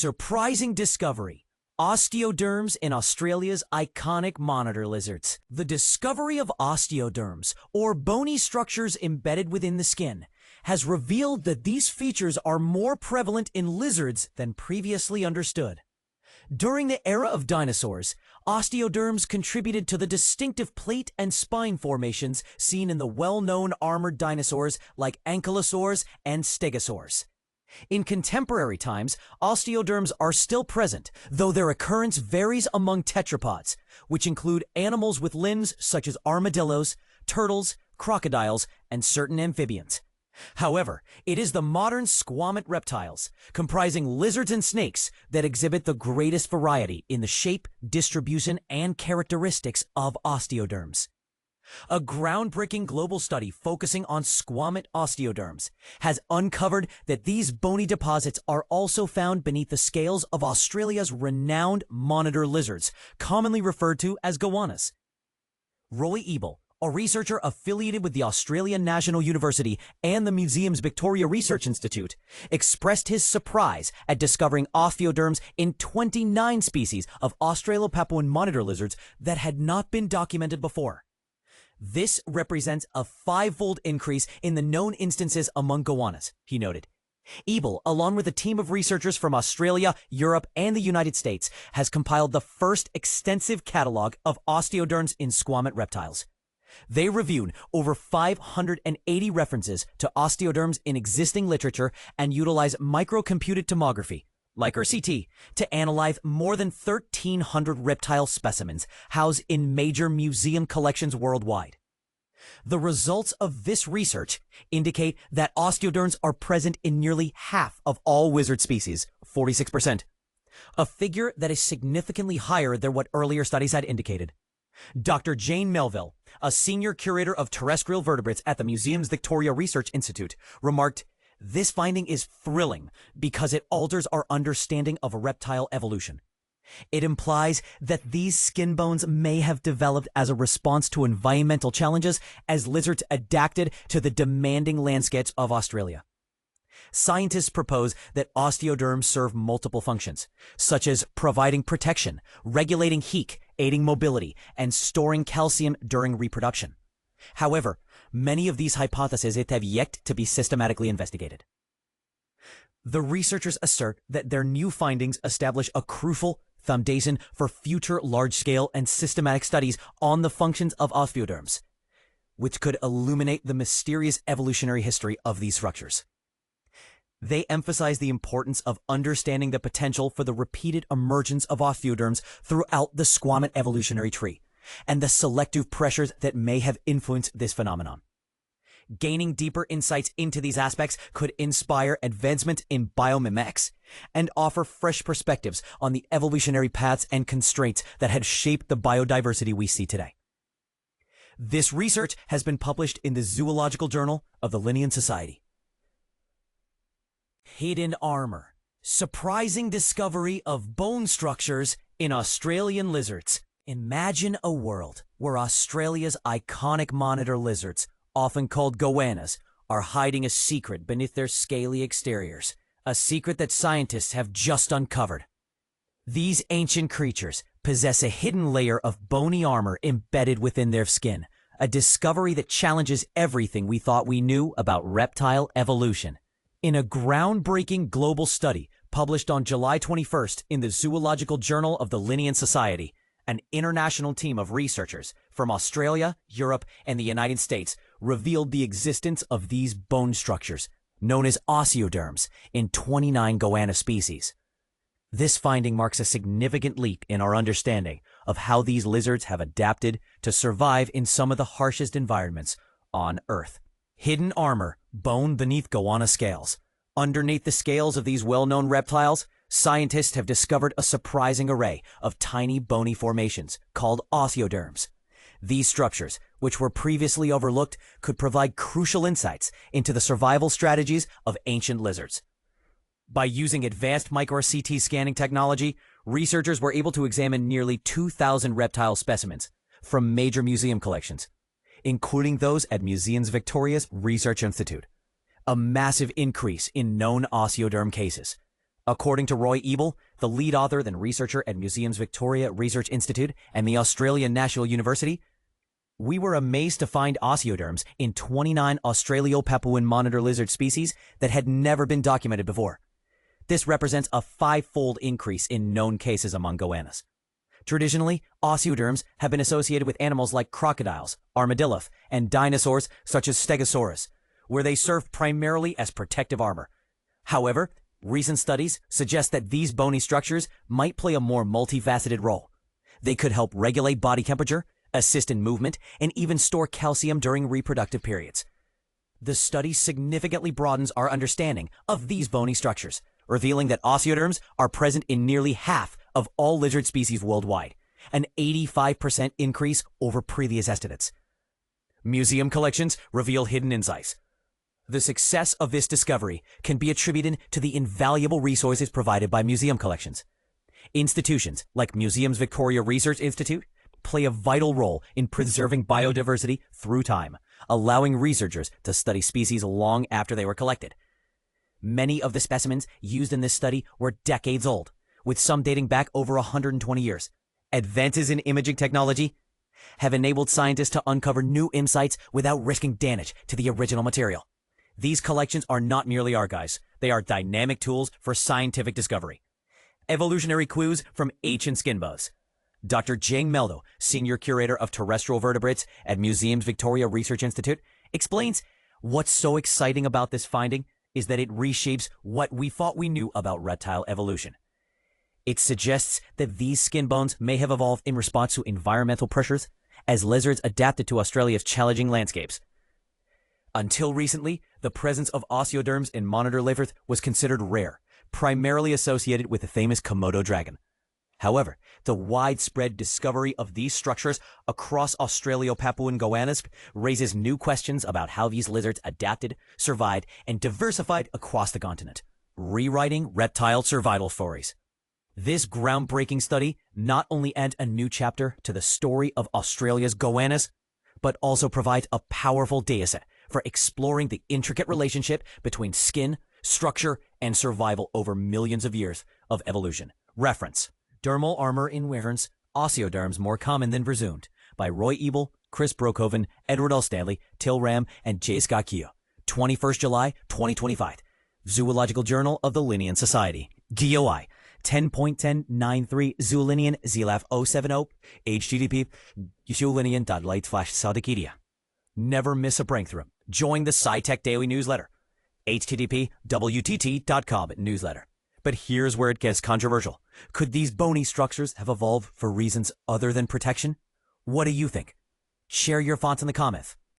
Surprising discovery. Osteoderms in Australia's iconic monitor lizards. The discovery of osteoderms, or bony structures embedded within the skin, has revealed that these features are more prevalent in lizards than previously understood. During the era of dinosaurs, osteoderms contributed to the distinctive plate and spine formations seen in the well-known armored dinosaurs like ankylosaurs and stegosaurs. In contemporary times, osteoderms are still present, though their occurrence varies among tetrapods, which include animals with limbs such as armadillos, turtles, crocodiles, and certain amphibians. However, it is the modern squamate reptiles, comprising lizards and snakes, that exhibit the greatest variety in the shape, distribution, and characteristics of osteoderms. A groundbreaking global study focusing on squamate osteoderms has uncovered that these bony deposits are also found beneath the scales of Australia's renowned monitor lizards, commonly referred to as goannas. Roy Ebel, a researcher affiliated with the Australian National University and the museum's Victoria Research Institute, expressed his surprise at discovering osteoderms in 29 species of Australopapuan monitor lizards that had not been documented before. This represents a 5-fold increase in the known instances among goannas, he noted. Ebel, along with a team of researchers from Australia, Europe, and the United States, has compiled the first extensive catalog of osteoderms in squamate reptiles. They reviewed over 580 references to osteoderms in existing literature and utilize microcomputed tomography, like CT, to analyze more than 1,300 reptile specimens housed in major museum collections worldwide. The results of this research indicate that osteoderms are present in nearly half of all lizard species, 46%, a figure that is significantly higher than what earlier studies had indicated. Dr. Jane Melville, a senior curator of terrestrial vertebrates at the museum's Victoria Research Institute, remarked, "This finding is thrilling because it alters our understanding of reptile evolution. It implies that these skin bones may have developed as a response to environmental challenges as lizards adapted to the demanding landscapes of Australia." Scientists propose that osteoderms serve multiple functions, such as providing protection, regulating heat, aiding mobility, and storing calcium during reproduction. However, many of these hypotheses have yet to be systematically investigated. The researchers assert that their new findings establish a crucial foundation for future large-scale and systematic studies on the functions of osteoderms, which could illuminate the mysterious evolutionary history of these structures. They emphasize the importance of understanding the potential for the repeated emergence of osteoderms throughout the squamate evolutionary tree, and the selective pressures that may have influenced this phenomenon. Gaining deeper insights into these aspects could inspire advancement in biomimetics and offer fresh perspectives on the evolutionary paths and constraints that had shaped the biodiversity we see today. This research has been published in the Zoological Journal of the Linnean Society. Hidden armor. Surprising discovery of bone structures in Australian lizards. Imagine a world where Australia's iconic monitor lizards, often called goannas, are hiding a secret beneath their scaly exteriors, a secret that scientists have just uncovered. These ancient creatures possess a hidden layer of bony armor embedded within their skin, a discovery that challenges everything we thought we knew about reptile evolution. In a groundbreaking global study published on July 21st in the Zoological Journal of the Linnean Society, an international team of researchers from Australia, Europe, and the United States revealed the existence of these bone structures, known as osteoderms, in 29 goanna species. This finding marks a significant leap in our understanding of how these lizards have adapted to survive in some of the harshest environments on Earth. Hidden armor, bone beneath goanna scales. Underneath the scales of these well-known reptiles, scientists have discovered a surprising array of tiny bony formations called osteoderms. These structures, which were previously overlooked, could provide crucial insights into the survival strategies of ancient lizards. By using advanced micro-CT scanning technology, researchers were able to examine nearly 2,000 reptile specimens from major museum collections, including those at Museum's Victoria's Research Institute. A massive increase in known osteoderm cases, According to Roy Ebel, the lead author and researcher at Museums Victoria Research Institute and the Australian National University, we were amazed to find osteoderms in 29 Australio-Papuan monitor lizard species that had never been documented before. This represents a 5-fold increase in known cases among goannas. Traditionally, osteoderms have been associated with animals like crocodiles, armadillos, and dinosaurs such as Stegosaurus, where they serve primarily as protective armor. However, recent studies suggest that these bony structures might play a more multifaceted role. They could help regulate body temperature, assist in movement, and even store calcium during reproductive periods. The study significantly broadens our understanding of these bony structures, revealing that osteoderms are present in nearly half of all lizard species worldwide, an 85% increase over previous estimates. Museum collections reveal hidden insights. The success of this discovery can be attributed to the invaluable resources provided by museum collections. Institutions like Museums Victoria Research Institute play a vital role in preserving biodiversity through time, allowing researchers to study species long after they were collected. Many of the specimens used in this study were decades old, with some dating back over 120 years. Advances in imaging technology have enabled scientists to uncover new insights without risking damage to the original material. These collections are not merely archives, they are dynamic tools for scientific discovery. Evolutionary clues from ancient skin bones. Dr. Jane Meldo, Senior Curator of Terrestrial Vertebrates at Museums Victoria Research Institute, explains what's so exciting about this finding is that it reshapes what we thought we knew about reptile evolution. It suggests that these skin bones may have evolved in response to environmental pressures as lizards adapted to Australia's challenging landscapes. Until recently, the presence of osteoderms in monitor lizards was considered rare, primarily associated with the famous Komodo dragon. However, the widespread discovery of these structures across Australio-Papuan goannas raises new questions about how these lizards adapted, survived, and diversified across the continent, rewriting reptile survival stories. This groundbreaking study not only adds a new chapter to the story of Australia's goannas, but also provides a powerful dataset for exploring the intricate relationship between skin, structure, and survival over millions of years of evolution. Reference: Dermal Armor in Wyverns, Osteoderms More Common Than Presumed, by Roy Ebel, Chris Broekhoven, Edward L. Stanley, Till Ram, and J. Scott Keogh. 21st July, 2025. Zoological Journal of the Linnean Society. DOI 10.1093 Zoolinian ZLAF 070 HTTP zoolinian.light/Saudikidia. Never miss a breakthrough. Join the SciTech Daily newsletter. HTTP WTT.com newsletter. But here's where it gets controversial. Could these bony structures have evolved for reasons other than protection? What do you think? Share your thoughts in the comments.